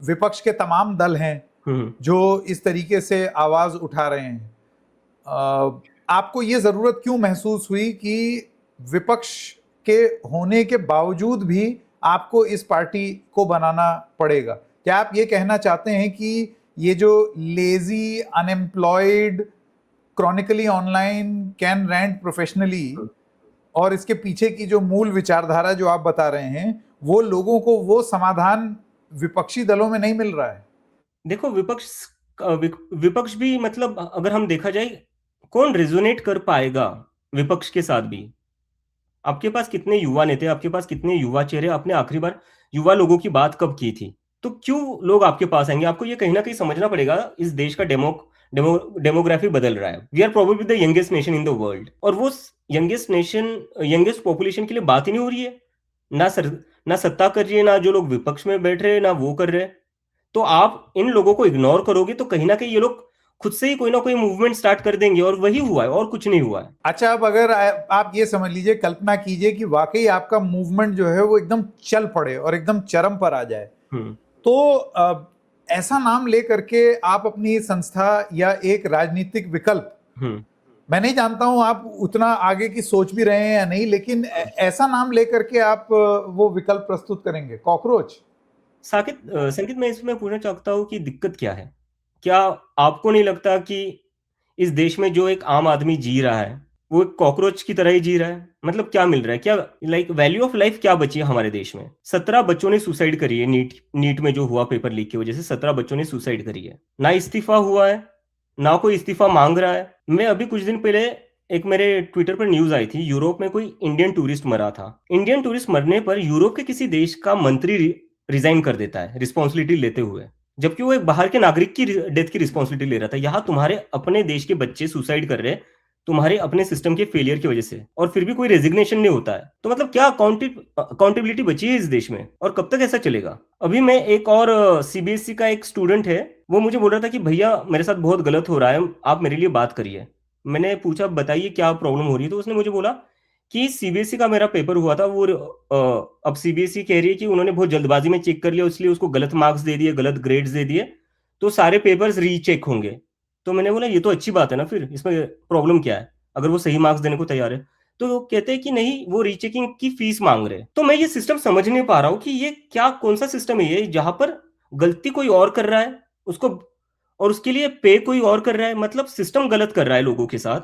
विपक्ष के तमाम दल हैं जो इस तरीके से आवाज उठा रहे हैं, आपको ये जरूरत क्यों महसूस हुई कि विपक्ष के होने के बावजूद भी आपको इस पार्टी को बनाना पड़ेगा? क्या आप ये कहना चाहते हैं कि ये जो lazy, unemployed, chronically online, can rent professionally और इसके पीछे की जो मूल विचारधारा जो आप बता रहे हैं, वो लोगों को वो समाधान विपक्षी दलों में नहीं मिल रहा है? देखो, विपक्ष भी, मतलब अगर हम देखा जाए, कौन रेजोनेट कर पाएगा विपक्ष के साथ भी? आपके पास कितने युवा नेता, आपके पास कितने युवा चेहरे? आपने आखिरी बार युवा लोगों की बात कब की थी? तो क्यों लोग आपके पास आएंगे? आपको ये कहीं ना कहीं समझना पड़ेगा, इस देश का डेमोग्राफी बदल रहा है। We are probably the youngest nation in the world, और वो यंगेस्ट पॉपुलेशन के लिए बात ही नहीं हो रही है। ना सत्ता कर रही है, ना जो लोग विपक्ष में बैठ रहे हैं, ना वो कर रहे हैं। तो आप इन लोगों को इग्नोर करोगे तो कहीं ना कहीं ये लोग खुद से ही कोई ना कोई मूवमेंट स्टार्ट कर देंगे, और वही हुआ है और कुछ नहीं हुआ है। अच्छा, अब अगर आप ये समझ लीजिए, कल्पना कीजिए कि वाकई आपका मूवमेंट जो है वो एकदम चल पड़े और एकदम चरम पर आ जाए, तो ऐसा नाम लेकर के आप अपनी संस्था या एक राजनीतिक विकल्प, मैं नहीं जानता हूं आप उतना आगे की सोच भी रहे हैं या नहीं, लेकिन ऐसा नाम लेकर के आप वो विकल्प प्रस्तुत करेंगे? कॉकरोच? संकित, मैं इसमें पूछना चाहता हूँ कि दिक्कत क्या है? क्या आपको नहीं लगता कि इस देश में जो एक आम आदमी जी रहा है वो एक कॉकरोच की तरह ही जी रहा है? मतलब क्या मिल रहा है? क्या वैल्यू ऑफ लाइफ क्या बची है हमारे देश में? 17 बच्चों ने सुसाइड करी है नीट में जो हुआ पेपर लीक की वजह से। 17 बच्चों ने सुसाइड करी है। ना इस्तीफा हुआ है, ना कोई इस्तीफा मांग रहा है। मैं अभी कुछ दिन पहले, एक मेरे ट्विटर पर न्यूज आई थी, यूरोप में कोई इंडियन टूरिस्ट मरा था। इंडियन टूरिस्ट मरने पर यूरोप के किसी देश का मंत्री रिजाइन कर देता है रिस्पॉन्सिबिलिटी लेते हुए, जबकि वो एक बाहर के नागरिक की डेथ की रिस्पॉन्सिबिलिटी ले रहा था। यहाँ तुम्हारे अपने देश के बच्चे सुसाइड कर रहे हैं तुम्हारे अपने सिस्टम के फेलियर की वजह से, और फिर भी कोई रेजिग्नेशन नहीं होता है। तो मतलब क्या अकाउंटेबिलिटी बची है इस देश में, और कब तक ऐसा चलेगा? अभी मैं एक और सीबीएसई का एक स्टूडेंट है, वो मुझे बोल रहा था कि भैया मेरे साथ बहुत गलत हो रहा है, आप मेरे लिए बात करिए। मैंने पूछा बताइए क्या प्रॉब्लम हो रही है, तो उसने मुझे बोला कि सीबीएसई का मेरा पेपर हुआ था, वो अब सीबीएसई कह रही है कि उन्होंने बहुत जल्दबाजी में चेक कर लिया, इसलिए उसको गलत मार्क्स दे दिए, गलत ग्रेड्स दे दिए, तो सारे पेपर्स रीचेक होंगे। तो मैंने बोला ये तो अच्छी बात है ना, फिर इसमें प्रॉब्लम क्या है अगर वो सही मार्क्स देने को तैयार है? तो वो कहते हैं कि नहीं, वो रीचेकिंग की फीस मांग रहे हैं। तो मैं ये सिस्टम समझ नहीं पा रहा हूँ कि ये क्या, कौन सा सिस्टम है ये, जहां पर गलती कोई और कर रहा है उसको, और उसके लिए पे कोई और कर रहा है। मतलब सिस्टम गलत कर रहा है लोगों के साथ।